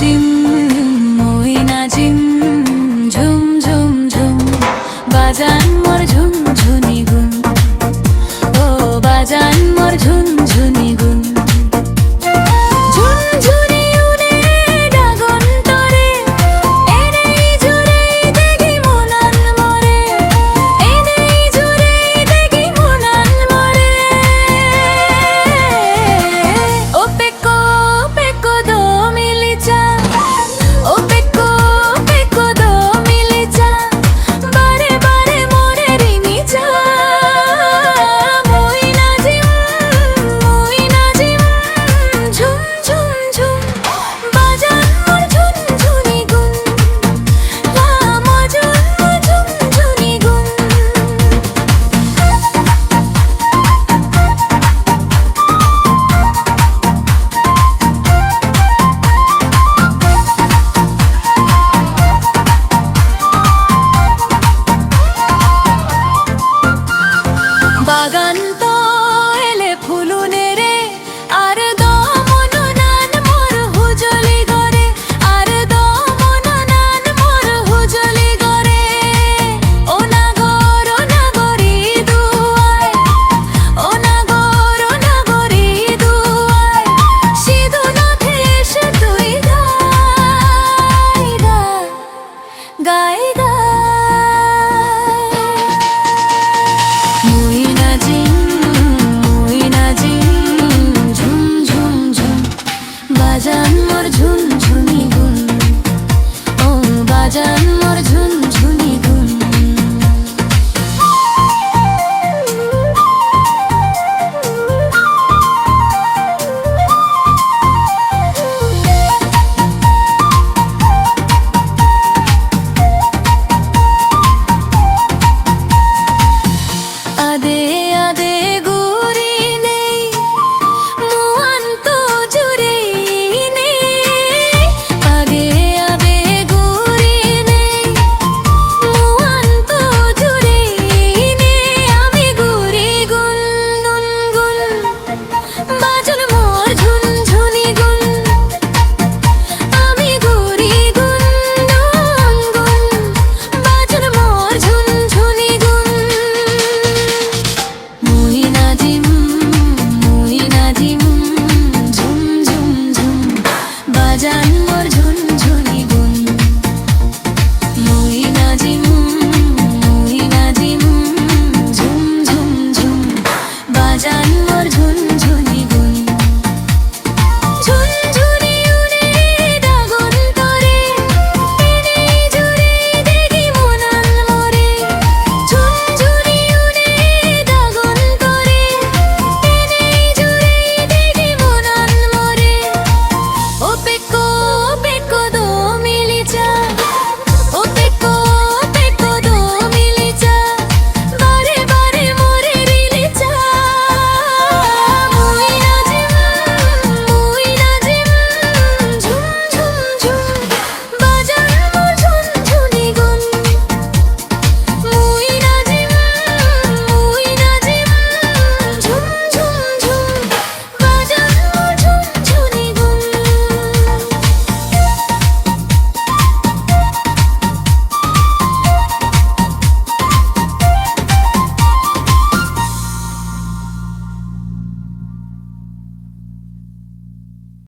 নাজিম ওই নাজিম ঝুম ঝুম ঝুম বাজান মোর ঝুনঝুনি গুন ও বাজান মোর ঝুনঝুনি গুন ঝুনঝুনি উনে ডাগন তরে এনেই জুরে দেখি মনান মরে এনেই জুরে দেখি মনান মরে ও পেকো পেকো দো মিলিচা ও পেকো পেকো দো মিলিচা বারে বারে মোরে রিনিচা মই নাজিম ঝুম ঝুম ঝুম বাজান মোর ঝুনঝুনি গুন লা মজন ঝুনঝুনি গুন বাগান তো এলে ফুলুনে রে আর দো মননান মোর হুজলি গরে আর দো মননান মোর হুজলি গরে ও নাগরি দুয়ায় ও নাগরি দুয়ায় সিধু নাথে এসে তুই গাই গাই গাই মই নাজিম ঝুম ঝুম ঝুম বাজান মোর ঝুনঝুনি গুন ও বাজান মোর ঝুনঝুনি গুন আদে আদে গুরি নেই মুয়ান তো জুরে নেই আগে আগে গুরি নেই মুয়ান তো জুরে নেই আমি গুরি গুন গুন গুন বাজন মোর ঝুনঝুনি গুন আমি গুরি গুন গুন বাজন মোর ঝুনঝুনি গুন মই নাজিম ঝুম ঝুম ঝুম বাজান